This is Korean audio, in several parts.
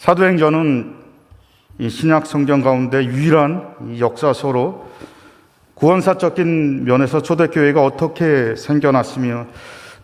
사도행전은 이 신약 성경 가운데 유일한 이 역사서로 구원사적인 면에서 초대교회가 어떻게 생겨났으며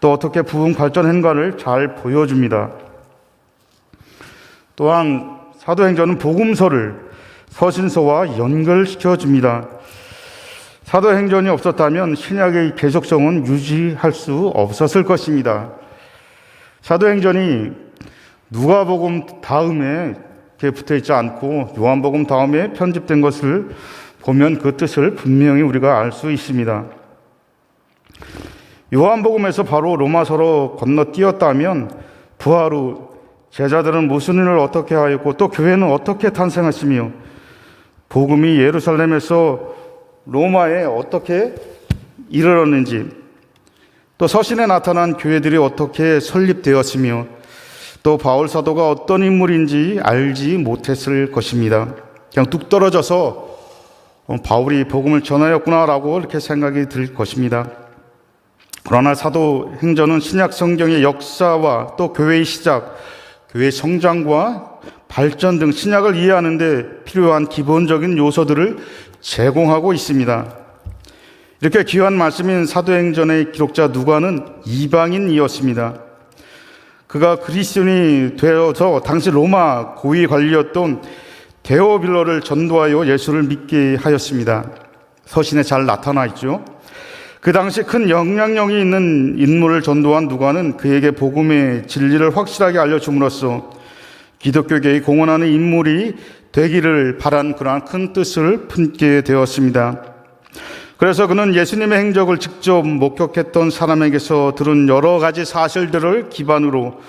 또 어떻게 부흥 발전했는가를 잘 보여줍니다. 또한 사도행전은 복음서를 서신서와 연결시켜줍니다. 사도행전이 없었다면 신약의 계속성은 유지할 수 없었을 것입니다. 사도행전이 누가복음 다음에 붙어있지 않고 요한복음 다음에 편집된 것을 보면 그 뜻을 분명히 우리가 알 수 있습니다. 요한복음에서 바로 로마서로 건너뛰었다면 부활 후 제자들은 무슨 일을 어떻게 하였고 또 교회는 어떻게 탄생했으며 복음이 예루살렘에서 로마에 어떻게 이르렀는지 또 서신에 나타난 교회들이 어떻게 설립되었으며 또 바울 사도가 어떤 인물인지 알지 못했을 것입니다. 그냥 뚝 떨어져서 바울이 복음을 전하였구나라고 이렇게 생각이 들 것입니다. 그러나 사도행전은 신약 성경의 역사와 또 교회의 시작, 교회의 성장과 발전 등 신약을 이해하는 데 필요한 기본적인 요소들을 제공하고 있습니다. 이렇게 귀한 말씀인 사도행전의 기록자 누가는 이방인이었습니다. 그가 그리스도인이 되어서 당시 로마 고위 관리였던 데오빌로를 전도하여 예수를 믿게 하였습니다. 서신에 잘 나타나 있죠. 그 당시 큰 영향력이 있는 인물을 전도한 누가는 그에게 복음의 진리를 확실하게 알려줌으로써 기독교계의 공헌하는 인물이 되기를 바란 그러한 큰 뜻을 품게 되었습니다. 그래서 그는 예수님의 행적을 직접 목격했던 사람에게서 들은 여러 가지 사실들을 기반으로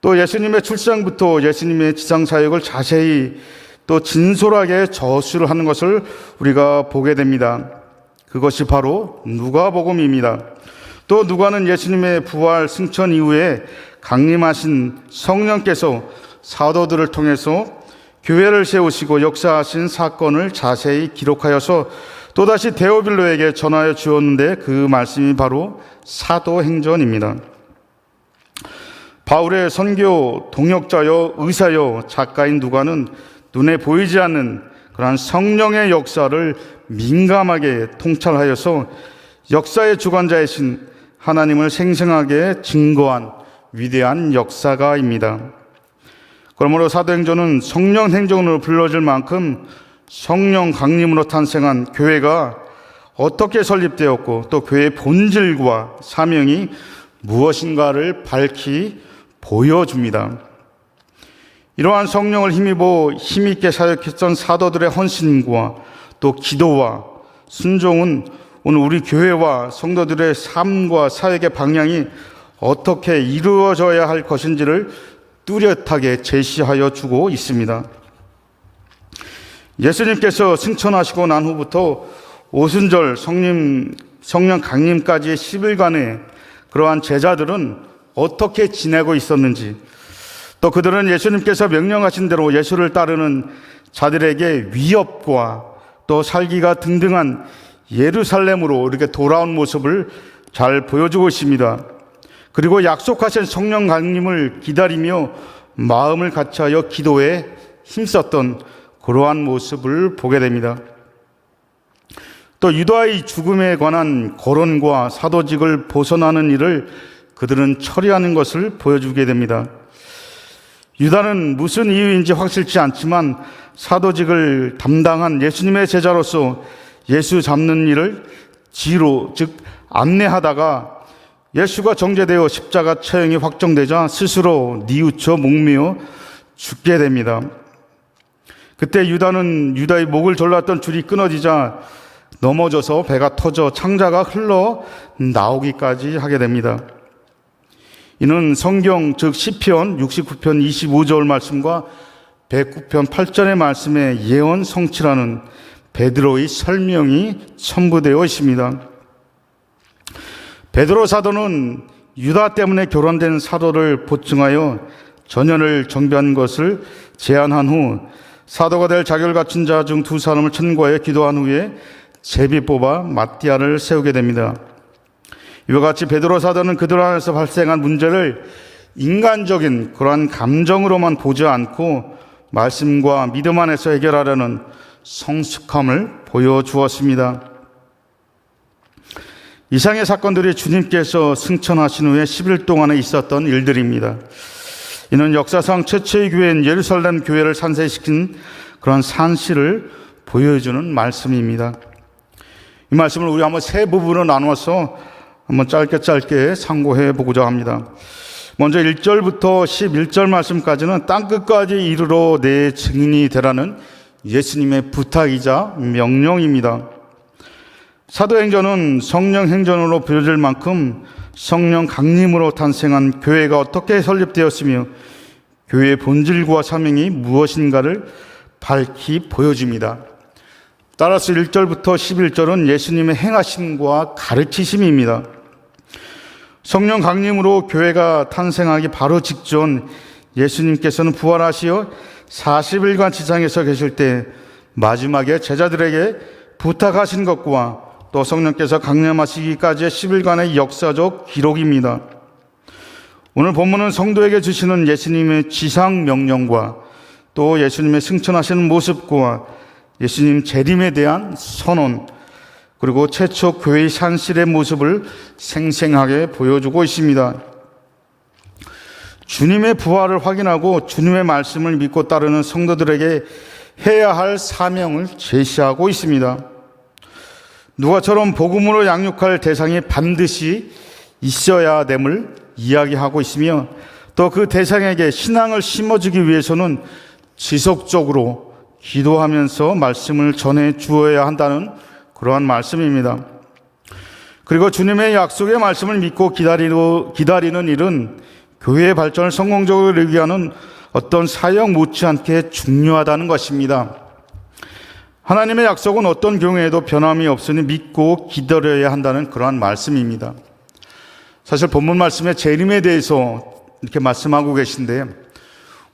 또 예수님의 출생부터 예수님의 지상사역을 자세히 또 진솔하게 저술을 하는 것을 우리가 보게 됩니다. 그것이 바로 누가복음입니다. 또 누가는 예수님의 부활 승천 이후에 강림하신 성령께서 사도들을 통해서 교회를 세우시고 역사하신 사건을 자세히 기록하여서 또다시 데오빌로에게 전하여 주었는데 그 말씀이 바로 사도행전입니다. 바울의 선교 동역자여 의사여 작가인 누가는 눈에 보이지 않는 그러한 성령의 역사를 민감하게 통찰하여서 역사의 주관자이신 하나님을 생생하게 증거한 위대한 역사가입니다. 그러므로 사도행전은 성령 행전으로 불러질 만큼 성령 강림으로 탄생한 교회가 어떻게 설립되었고 또 교회의 본질과 사명이 무엇인가를 밝히 보여줍니다. 이러한 성령을 힘입어 힘있게 사역했던 사도들의 헌신과 또 기도와 순종은 오늘 우리 교회와 성도들의 삶과 사역의 방향이 어떻게 이루어져야 할 것인지를 뚜렷하게 제시하여 주고 있습니다. 예수님께서 승천하시고 난 후부터 오순절 성령 강림까지의 10일간의 그러한 제자들은 어떻게 지내고 있었는지 또 그들은 예수님께서 명령하신 대로 예수를 따르는 자들에게 위협과 또 살기가 등등한 예루살렘으로 이렇게 돌아온 모습을 잘 보여주고 있습니다. 그리고 약속하신 성령 강림을 기다리며 마음을 같이하여 기도에 힘썼던 그러한 모습을 보게 됩니다. 또 유다의 죽음에 관한 거론과 사도직을 벗어나는 일을 그들은 처리하는 것을 보여주게 됩니다. 유다는 무슨 이유인지 확실치 않지만 사도직을 담당한 예수님의 제자로서 예수 잡는 일을 지로 즉 안내하다가 예수가 정죄되어 십자가 처형이 확정되자 스스로 뉘우쳐 목매어 죽게 됩니다. 그때 유다의 목을 졸랐던 줄이 끊어지자 넘어져서 배가 터져 창자가 흘러 나오기까지 하게 됩니다. 이는 성경 즉 시편 69편 25절 말씀과 109편 8절의 말씀의 예언 성취라는 베드로의 설명이 첨부되어 있습니다. 베드로 사도는 유다 때문에 결혼된 사도를 보충하여 전연을 정비한 것을 제안한 후 사도가 될 자격을 갖춘 자 중 두 사람을 천거하여 기도한 후에 제비 뽑아 마띠아를 세우게 됩니다. 이와 같이 베드로 사도는 그들 안에서 발생한 문제를 인간적인 그러한 감정으로만 보지 않고 말씀과 믿음 안에서 해결하려는 성숙함을 보여주었습니다. 이상의 사건들이 주님께서 승천하신 후에 10일 동안에 있었던 일들입니다. 이는 역사상 최초의 교회인 예루살렘 교회를 산생시킨 그런 산실을 보여주는 말씀입니다. 이 말씀을 우리 한번 세 부분으로 나누어서 한번 짧게 상고해 보고자 합니다. 먼저 1절부터 11절 말씀까지는 땅끝까지 이르러 내 증인이 되라는 예수님의 부탁이자 명령입니다. 사도행전은 성령 행전으로 보여질 만큼 성령 강림으로 탄생한 교회가 어떻게 설립되었으며 교회의 본질과 사명이 무엇인가를 밝히 보여줍니다. 따라서 1절부터 11절은 예수님의 행하심과 가르치심입니다. 성령 강림으로 교회가 탄생하기 바로 직전 예수님께서는 부활하시어 40일간 지상에서 계실 때 마지막에 제자들에게 부탁하신 것과 또 성령께서 강림하시기까지의 10일간의 역사적 기록입니다. 오늘 본문은 성도에게 주시는 예수님의 지상 명령과 또 예수님의 승천하시는 모습과 예수님 재림에 대한 선언, 그리고 최초 교회의 산실의 모습을 생생하게 보여주고 있습니다. 주님의 부활을 확인하고 주님의 말씀을 믿고 따르는 성도들에게 해야 할 사명을 제시하고 있습니다. 누가처럼 복음으로 양육할 대상이 반드시 있어야 됨을 이야기하고 있으며 또 그 대상에게 신앙을 심어주기 위해서는 지속적으로 기도하면서 말씀을 전해 주어야 한다는 그러한 말씀입니다. 그리고 주님의 약속의 말씀을 믿고 기다리는 일은 교회의 발전을 성공적으로 이루기 위한 어떤 사역 못지않게 중요하다는 것입니다. 하나님의 약속은 어떤 경우에도 변함이 없으니 믿고 기다려야 한다는 그러한 말씀입니다. 사실 본문 말씀에 재림에 대해서 이렇게 말씀하고 계신데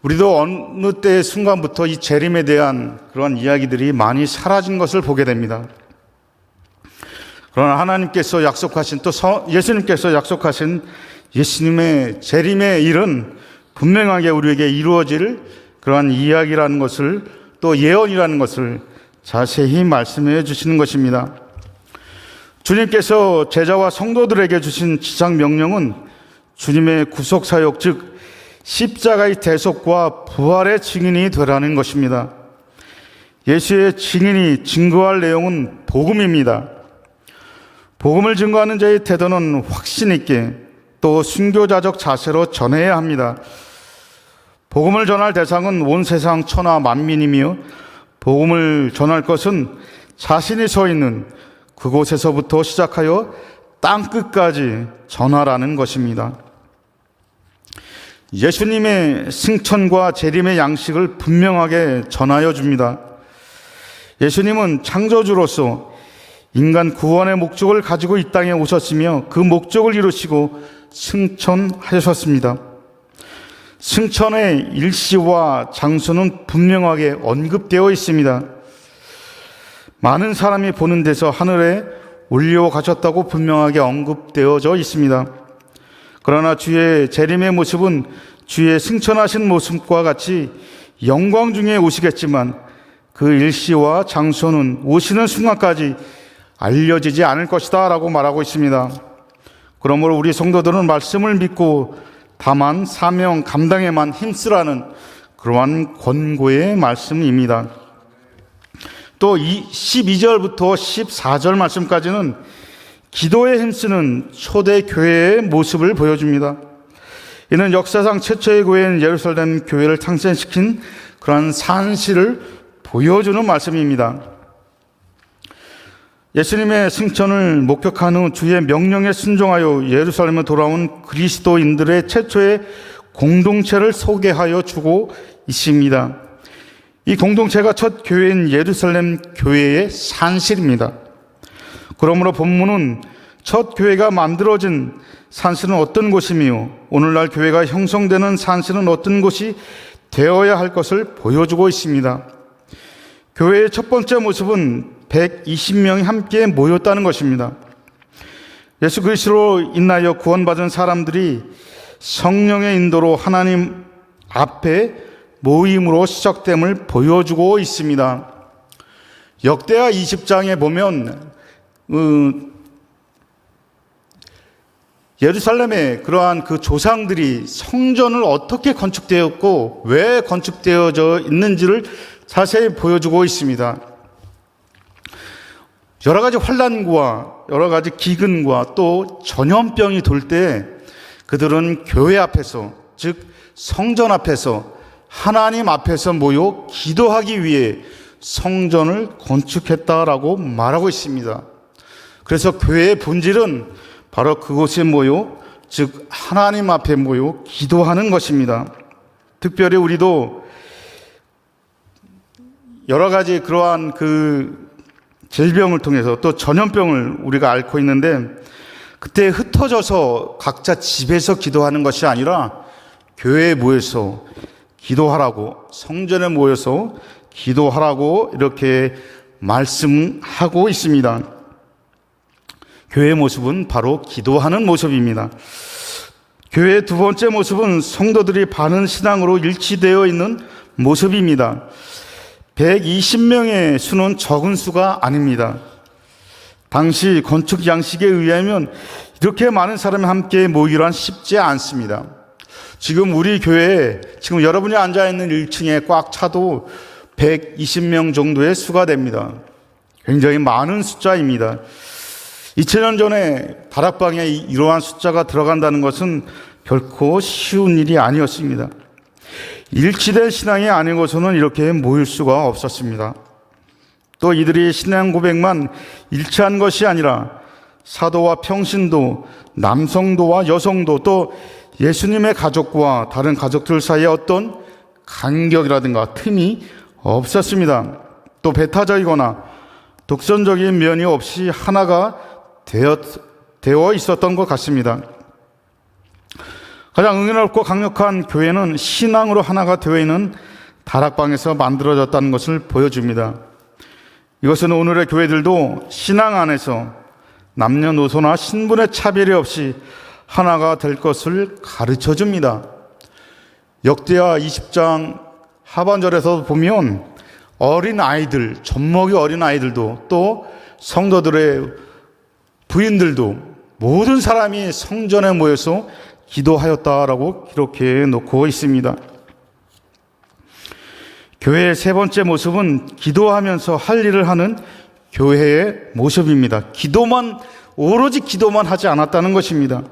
우리도 어느 때의 순간부터 이 재림에 대한 그러한 이야기들이 많이 사라진 것을 보게 됩니다. 그러나 하나님께서 약속하신 또 예수님께서 약속하신 예수님의 재림의 일은 분명하게 우리에게 이루어질 그러한 이야기라는 것을 또 예언이라는 것을 자세히 말씀해 주시는 것입니다. 주님께서 제자와 성도들에게 주신 지상 명령은 주님의 구속사역 즉 십자가의 대속과 부활의 증인이 되라는 것입니다. 예수의 증인이 증거할 내용은 복음입니다. 복음을 증거하는 자의 태도는 확신 있게 또 순교자적 자세로 전해야 합니다. 복음을 전할 대상은 온 세상 천하 만민이며 복음을 전할 것은 자신이 서 있는 그곳에서부터 시작하여 땅끝까지 전하라는 것입니다. 예수님의 승천과 재림의 양식을 분명하게 전하여 줍니다. 예수님은 창조주로서 인간 구원의 목적을 가지고 이 땅에 오셨으며 그 목적을 이루시고 승천하셨습니다. 승천의 일시와 장소는 분명하게 언급되어 있습니다. 많은 사람이 보는 데서 하늘에 올려가셨다고 분명하게 언급되어져 있습니다. 그러나 주의 재림의 모습은 주의 승천하신 모습과 같이 영광 중에 오시겠지만 그 일시와 장소는 오시는 순간까지 알려지지 않을 것이다 라고 말하고 있습니다. 그러므로 우리 성도들은 말씀을 믿고 다만 사명 감당에만 힘쓰라는 그러한 권고의 말씀입니다. 또 12절부터 14절 말씀까지는 기도에 힘쓰는 초대 교회의 모습을 보여줍니다. 이는 역사상 최초의 교회인 예루살렘 교회를 탄생시킨 그러한 산실을 보여주는 말씀입니다. 예수님의 승천을 목격한 후 주의 명령에 순종하여 예루살렘에 돌아온 그리스도인들의 최초의 공동체를 소개하여 주고 있습니다. 이 공동체가 첫 교회인 예루살렘 교회의 산실입니다. 그러므로 본문은 첫 교회가 만들어진 산실은 어떤 곳이며 오늘날 교회가 형성되는 산실은 어떤 곳이 되어야 할 것을 보여주고 있습니다. 교회의 첫 번째 모습은 120명이 함께 모였다는 것입니다. 예수 그리스도로 인하여 구원받은 사람들이 성령의 인도로 하나님 앞에 모임으로 시작됨을 보여주고 있습니다. 역대하 20장에 보면 예루살렘의 그러한 그 조상들이 성전을 어떻게 건축되었고 왜 건축되어져 있는지를 자세히 보여주고 있습니다. 여러 가지 환난과 여러 가지 기근과 또 전염병이 돌 때 그들은 교회 앞에서, 즉 성전 앞에서, 하나님 앞에서 모여 기도하기 위해 성전을 건축했다라고 말하고 있습니다. 그래서 교회의 본질은 바로 그곳에 모여, 즉 하나님 앞에 모여 기도하는 것입니다. 특별히 우리도 여러 가지 그러한 그 질병을 통해서 또 전염병을 우리가 앓고 있는데, 그때 흩어져서 각자 집에서 기도하는 것이 아니라 교회에 모여서 기도하라고, 성전에 모여서 기도하라고 이렇게 말씀하고 있습니다. 교회의 모습은 바로 기도하는 모습입니다. 교회의 두 번째 모습은 성도들이 바른 신앙으로 일치되어 있는 모습입니다. 120명의 수는 적은 수가 아닙니다. 당시 건축 양식에 의하면 이렇게 많은 사람이 함께 모이란 쉽지 않습니다. 지금 우리 교회에 지금 여러분이 앉아있는 1층에 꽉 차도 120명 정도의 수가 됩니다. 굉장히 많은 숫자입니다. 2000년 전에 다락방에 이러한 숫자가 들어간다는 것은 결코 쉬운 일이 아니었습니다. 일치된 신앙이 아니고서는 이렇게 모일 수가 없었습니다. 또 이들이 신앙 고백만 일치한 것이 아니라 사도와 평신도, 남성도와 여성도, 또 예수님의 가족과 다른 가족들 사이에 어떤 간격이라든가 틈이 없었습니다. 또 배타적이거나 독선적인 면이 없이 하나가 되어 있었던 것 같습니다. 가장 은혜롭고 강력한 교회는 신앙으로 하나가 되어 있는 다락방에서 만들어졌다는 것을 보여줍니다. 이것은 오늘의 교회들도 신앙 안에서 남녀노소나 신분의 차별이 없이 하나가 될 것을 가르쳐 줍니다. 역대하 20장 하반절에서 보면 어린 아이들, 젖먹이 어린 아이들도 또 성도들의 부인들도 모든 사람이 성전에 모여서 기도하였다라고 기록해 놓고 있습니다. 교회의 세 번째 모습은 기도하면서 할 일을 하는 교회의 모습입니다. 오로지 기도만 하지 않았다는 것입니다.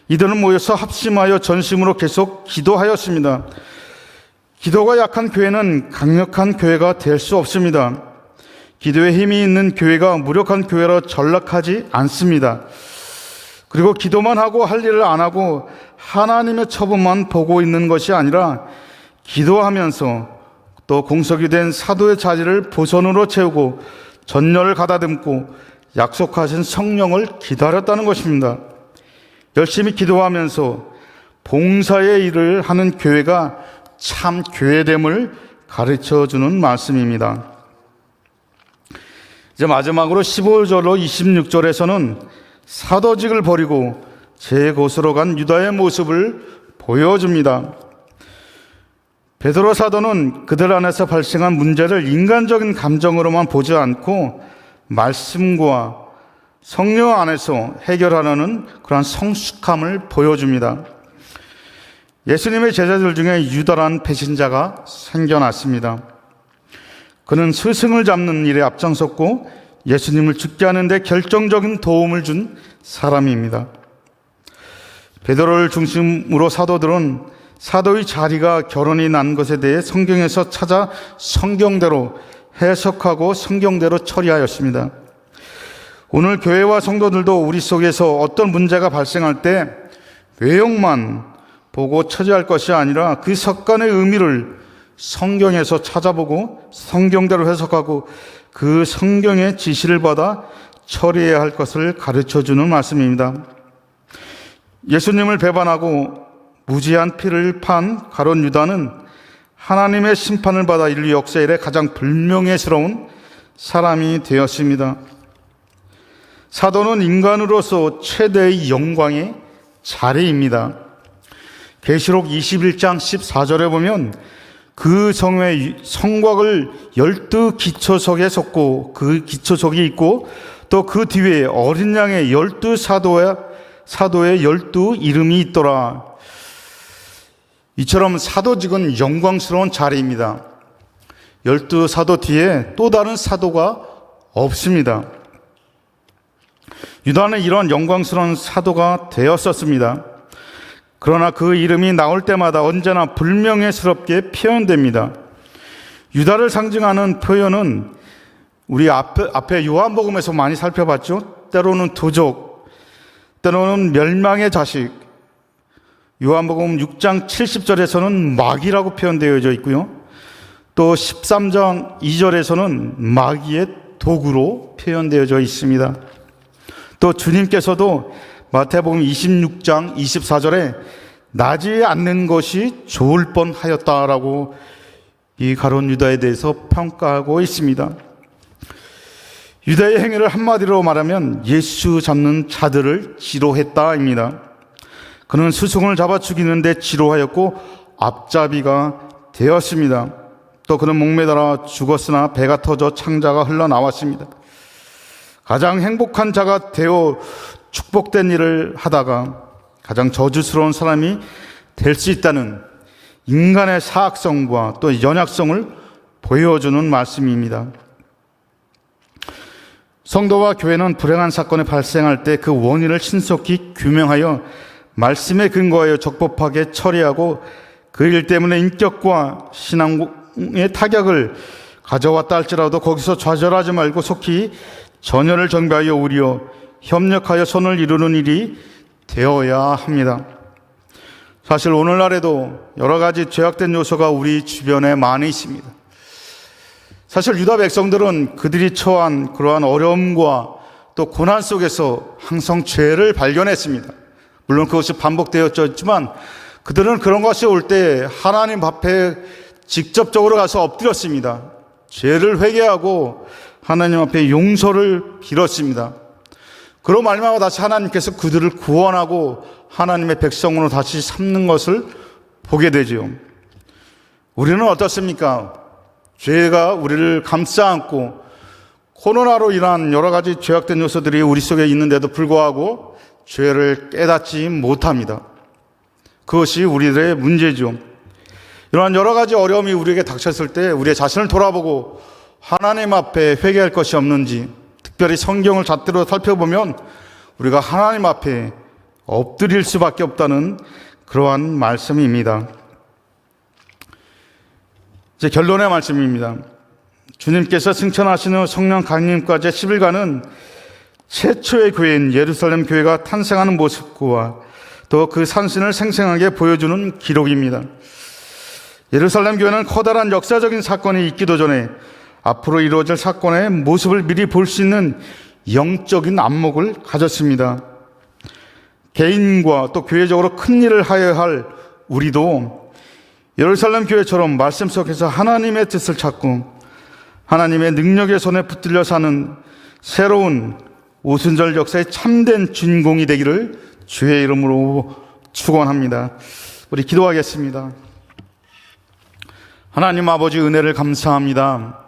이들은 모여서 합심하여 전심으로 계속 기도하였습니다. 기도가 약한 교회는 강력한 교회가 될 수 없습니다. 기도에 힘이 있는 교회가 무력한 교회로 전락하지 않습니다. 그리고 기도만 하고 할 일을 안 하고 하나님의 처분만 보고 있는 것이 아니라 기도하면서 또 공석이 된 사도의 자리를 보선으로 채우고 전열을 가다듬고 약속하신 성령을 기다렸다는 것입니다. 열심히 기도하면서 봉사의 일을 하는 교회가 참 교회됨을 가르쳐주는 말씀입니다. 이제 마지막으로 15절로 26절에서는 사도직을 버리고 제 곳으로 간 유다의 모습을 보여줍니다. 베드로 사도는 그들 안에서 발생한 문제를 인간적인 감정으로만 보지 않고 말씀과 성령 안에서 해결하려는 그런 성숙함을 보여줍니다. 예수님의 제자들 중에 유다라는 배신자가 생겨났습니다. 그는 스승을 잡는 일에 앞장섰고 예수님을 죽게 하는 데 결정적인 도움을 준 사람입니다. 베드로를 중심으로 사도들은 사도의 자리가 결혼이 난 것에 대해 성경에서 찾아 성경대로 해석하고 성경대로 처리하였습니다. 오늘 교회와 성도들도 우리 속에서 어떤 문제가 발생할 때 외형만 보고 처리할 것이 아니라 그 사건의 의미를 성경에서 찾아보고 성경대로 해석하고 그 성경의 지시를 받아 처리해야 할 것을 가르쳐주는 말씀입니다. 예수님을 배반하고 무지한 피를 판 가룟 유다는 하나님의 심판을 받아 인류 역사 이래 가장 불명예스러운 사람이 되었습니다. 사도는 인간으로서 최대의 영광의 자리입니다. 계시록 21장 14절에 보면 그 성의 성곽을 12기초석에 섰고 그 기초석이 있고 또 그 뒤에 어린 양의 12사도의 12 이름이 있더라. 이처럼 사도직은 영광스러운 자리입니다. 12사도 뒤에 또 다른 사도가 없습니다. 유다는 이런 영광스러운 사도가 되었었습니다. 그러나 그 이름이 나올 때마다 언제나 불명예스럽게 표현됩니다. 유다를 상징하는 표현은 우리 앞에 요한복음에서 많이 살펴봤죠. 때로는 도적, 때로는 멸망의 자식. 요한복음 6장 70절에서는 마귀라고 표현되어져 있고요. 또 13장 2절에서는 마귀의 도구로 표현되어져 있습니다. 또 주님께서도 마태복음 26장 24절에 나지 않는 것이 좋을 뻔하였다라고 이 가룟 유다에 대해서 평가하고 있습니다. 유다의 행위를 한마디로 말하면 예수 잡는 자들을 지로했다입니다. 그는 스승을 잡아 죽이는데 지로하였고 앞잡이가 되었습니다. 또 그는 목매달아 죽었으나 배가 터져 창자가 흘러나왔습니다. 가장 행복한 자가 되어 축복된 일을 하다가 가장 저주스러운 사람이 될 수 있다는 인간의 사악성과 또 연약성을 보여주는 말씀입니다. 성도와 교회는 불행한 사건이 발생할 때 그 원인을 신속히 규명하여 말씀에 근거하여 적법하게 처리하고 그 일 때문에 인격과 신앙의 타격을 가져왔다 할지라도 거기서 좌절하지 말고 속히 전열을 정비하여 우리여 협력하여 선을 이루는 일이 되어야 합니다. 사실 오늘날에도 여러 가지 죄악된 요소가 우리 주변에 많이 있습니다. 사실 유다 백성들은 그들이 처한 그러한 어려움과 또 고난 속에서 항상 죄를 발견했습니다. 물론 그것이 반복되었지만 그들은 그런 것이 올 때 하나님 앞에 직접적으로 가서 엎드렸습니다. 죄를 회개하고 하나님 앞에 용서를 빌었습니다. 그로 말미암아 다시 하나님께서 그들을 구원하고 하나님의 백성으로 다시 삼는 것을 보게 되죠. 우리는 어떻습니까? 죄가 우리를 감싸 안고 코로나로 인한 여러 가지 죄악된 요소들이 우리 속에 있는데도 불구하고 죄를 깨닫지 못합니다. 그것이 우리들의 문제죠. 이러한 여러 가지 어려움이 우리에게 닥쳤을 때 우리의 자신을 돌아보고 하나님 앞에 회개할 것이 없는지, 특별히 성경을 잣대로 살펴보면 우리가 하나님 앞에 엎드릴 수밖에 없다는 그러한 말씀입니다. 이제 결론의 말씀입니다. 주님께서 승천하신 후 성령 강림까지 10일간은 최초의 교회인 예루살렘 교회가 탄생하는 모습과 또 그 산신을 생생하게 보여주는 기록입니다. 예루살렘 교회는 커다란 역사적인 사건이 있기도 전에 앞으로 이루어질 사건의 모습을 미리 볼 수 있는 영적인 안목을 가졌습니다. 개인과 또 교회적으로 큰 일을 하여야 할 우리도 예루살렘 교회처럼 말씀 속에서 하나님의 뜻을 찾고 하나님의 능력의 손에 붙들려 사는 새로운 오순절 역사의 참된 주인공이 되기를 주의 이름으로 축원합니다. 우리 기도하겠습니다. 하나님 아버지 은혜를 감사합니다.